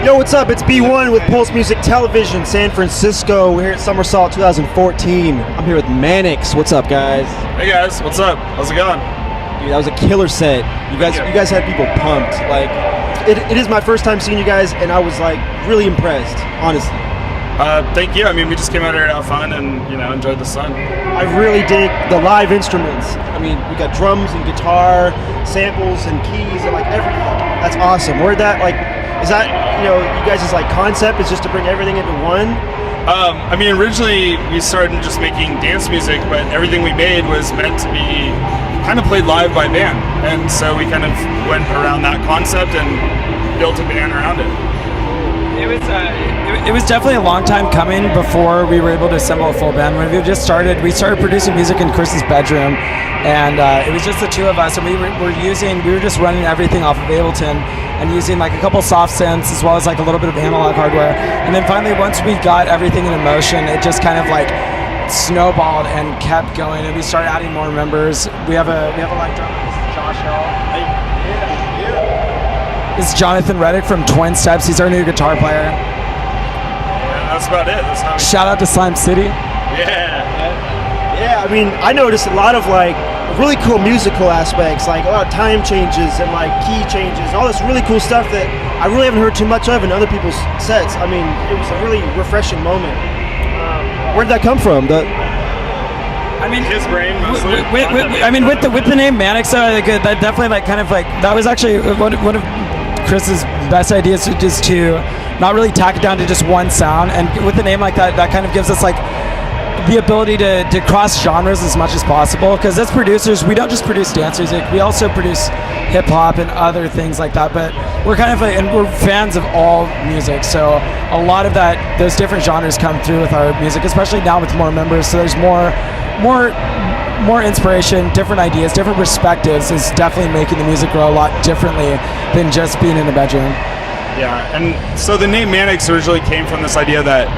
Yo, what's up? It's B1 with Pulse Music Television, San Francisco. We're here at SummerSalt 2014. I'm here with Manics. What's up, guys? Hey guys, what's up? How's it going? Dude, that was a killer set. You guys had people pumped. Like, it is my first time seeing you guys, and I was like really impressed, honestly. Thank you. I mean, we just came out here to have fun and enjoyed the sun. I really dig the live instruments. I mean, we got drums and guitar, samples and keys and like everything. That's awesome. Is that you guys' like concept is just to bring everything into one? I mean, originally we started just making dance music, but everything we made was meant to be kind of played live by band, and so we kind of went around that concept and built a band around it. It was definitely a long time coming before we were able to assemble a full band. When we started producing music in Chris's bedroom, and it was just the two of us, and we were just running everything off of Ableton and using like a couple soft synths as well as like a little bit of analog hardware. And then finally, once we got everything in motion, it just kind of like snowballed and kept going, and we started adding more members. We have a live drummer, Josh Hill. This is Jonathan Reddick from Twin Steps. He's our new guitar player. Yeah, that's about it. Shout out to Slime City. Yeah, I mean, I noticed a lot of like really cool musical aspects, like a lot of time changes and like key changes and all this really cool stuff that I really haven't heard too much of in other people's sets. I mean, it was a really refreshing moment. Where did that come from? His brain mostly. With the name Manics, that definitely that was actually one of Chris's best ideas, is to not really tack it down to just one sound, and with a name like that kind of gives us like the ability to cross genres as much as possible, because as producers we don't just produce dance music, we also produce hip hop and other things like that, but we're we're fans of all music, so a lot of those different genres come through with our music, especially now with more members, so there's more inspiration, different ideas, different perspectives is definitely making the music grow a lot differently than just being in a bedroom. Yeah, and so the name Manics originally came from this idea that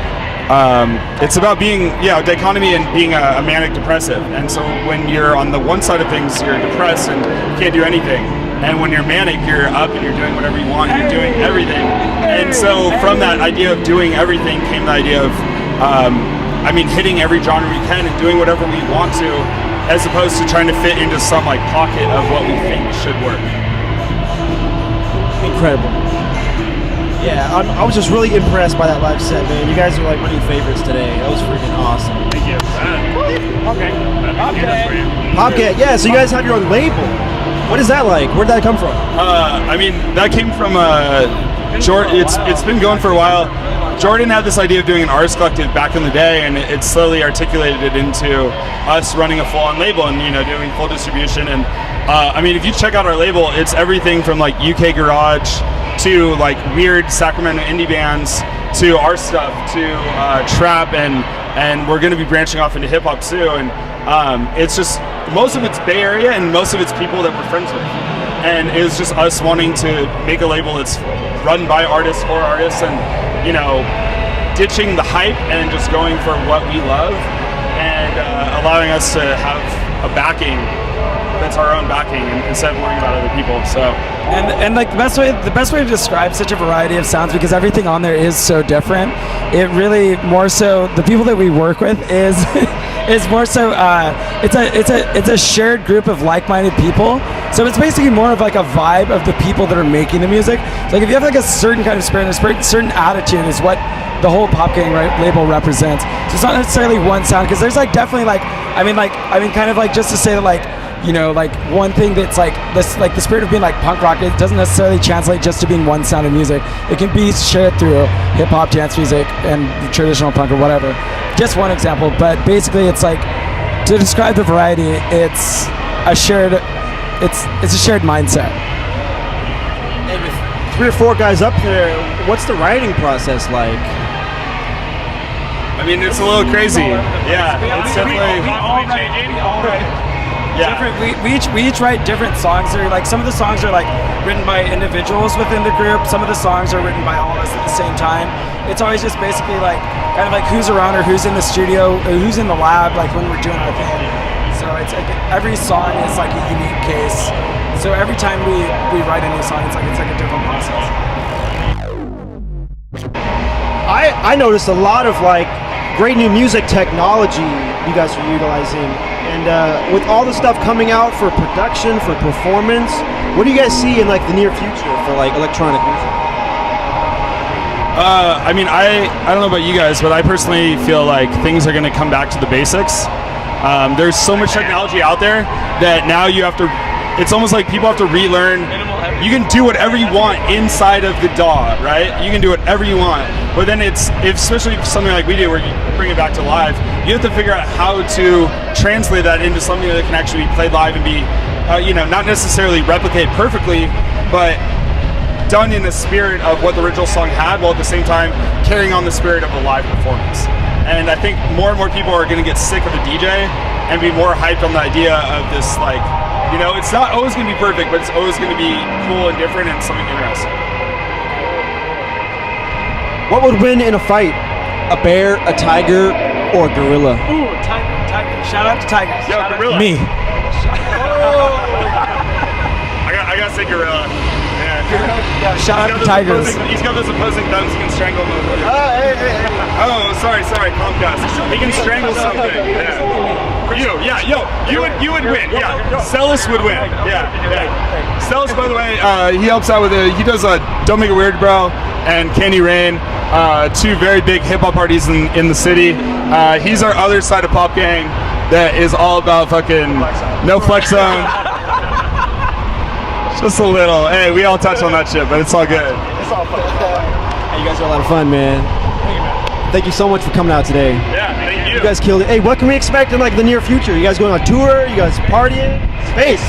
it's about being, a dichotomy and being a manic depressive. And so when you're on the one side of things, you're depressed and can't do anything. And when you're manic, you're up and you're doing whatever you want, you're doing everything. And so from that idea of doing everything came the idea of, hitting every genre we can and doing whatever we want to, as opposed to trying to fit into some like pocket of what we think should work. Incredible. Yeah, I was just really impressed by that live set, man. You guys are like my new favorites today. That was freaking awesome. Thank you. Popcat, yeah. So you guys have your own label. What is that like? Where did that come from? That came from Jordan. It's been going for a while. Jordan had this idea of doing an artist collective back in the day, and it slowly articulated it into us running a full-on label and doing full distribution. And if you check out our label, it's everything from like UK garage to like weird Sacramento indie bands to our stuff to trap, and we're going to be branching off into hip hop too. And it's just most of it's Bay Area and most of it's people that we're friends with. And it was just us wanting to make a label that's run by artists for artists, and ditching the hype and just going for what we love, and allowing us to have a backing that's our own backing instead of worrying about other people. So and like the best way to describe such a variety of sounds, because everything on there is so different, it really more so the people that we work with is more so it's a shared group of like-minded people. So it's basically more of like a vibe of the people that are making the music. So like if you have like a certain kind of spirit and a certain attitude is what the whole Pop Gang label represents. So it's not necessarily one sound, because there's like definitely like kind of like just to say that like like one thing that's like this, like the spirit of being like punk rock, it doesn't necessarily translate just to being one sound of music. It can be shared through hip hop, dance music, and traditional punk or whatever. Just one example, but basically it's like, to describe the variety, it's a shared mindset. And with 3 or 4 guys up there, what's the writing process like? It's a little crazy. Yeah, it's definitely. Yeah. We each write different songs. They're like, some of the songs are like written by individuals within the group. Some of the songs are written by all of us at the same time. It's always just basically like kind of like who's around or who's in the studio or who's in the lab, like when we're doing our thing. So it's like every song is like a unique case. So every time we write a new song, it's like a different process. I noticed a lot of like great new music technology you guys are utilizing. And with all the stuff coming out for production, for performance, what do you guys see in like the near future for like electronic music? I mean, I don't know about you guys, but I personally feel like things are going to come back to the basics. There's so much technology out there that now you have to, it's almost like people have to relearn. You can do whatever you want inside of the DAW, right? You can do whatever you want. But then especially something like we do where you bring it back to live, you have to figure out how to translate that into something that can actually be played live and be, not necessarily replicate perfectly, but done in the spirit of what the original song had, while at the same time carrying on the spirit of a live performance. And I think more and more people are going to get sick of the DJ and be more hyped on the idea of this, like, it's not always going to be perfect, but it's always going to be cool and different and something interesting. What would win in a fight? A bear, a tiger, or a gorilla? Ooh, tiger. Shout out to tigers. Yo, gorilla. Me. I gotta say gorilla. Yeah, shout out to tigers. He's got those opposing thumbs. He can strangle them. Hey. Oh, sorry, Comcast. He can strangle something. Yeah. You would win. Yeah, Celis would win. Yeah. Celis, by the way, he helps out with he does Don't Make It Weird, Bro, and Candy Rain, two very big hip hop parties in the city. He's our other side of Pop Gang that is all about fucking no flex zone. Just a little. Hey, we all touch on that shit, but it's all good. It's all fun. Hey, you guys are a lot of fun, man. Thank you so much for coming out today. Yeah, thank you. You guys killed it. Hey, what can we expect in like the near future? You guys going on tour? You guys partying? Space.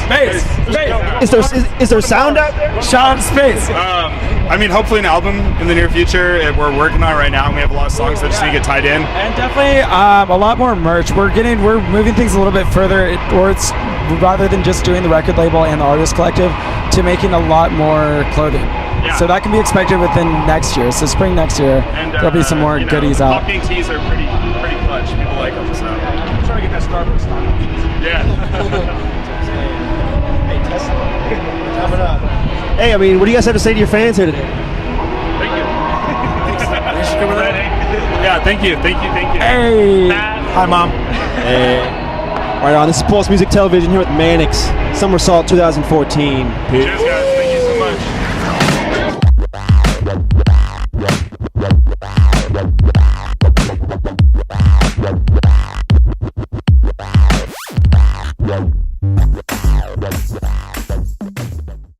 Is there sound out there? Shout out to space. I mean, hopefully an album in the near future. We're working on it right now, and we have a lot of songs that just need to get tied in. And definitely a lot more merch. We're moving things a little bit further towards, rather than just doing the record label and the artist collective, to making a lot more clothing. Yeah. So that can be expected within next year. So spring next year, And there'll be some more goodies out. Pop Gang tees are pretty clutch. People like them, so. I'm trying to get that Starbucks stock. Yeah. Hey, Tesla. Coming up. Hey, I mean, what do you guys have to say to your fans here today? Thank you. Thanks for coming out. Yeah, thank you. Hey. Hi, Mom. Hey. Right on. This is Pulse Music Television here with Manics. SummerSalt 2014. Peace. Cheers, guys. Thank you so much. Yeah.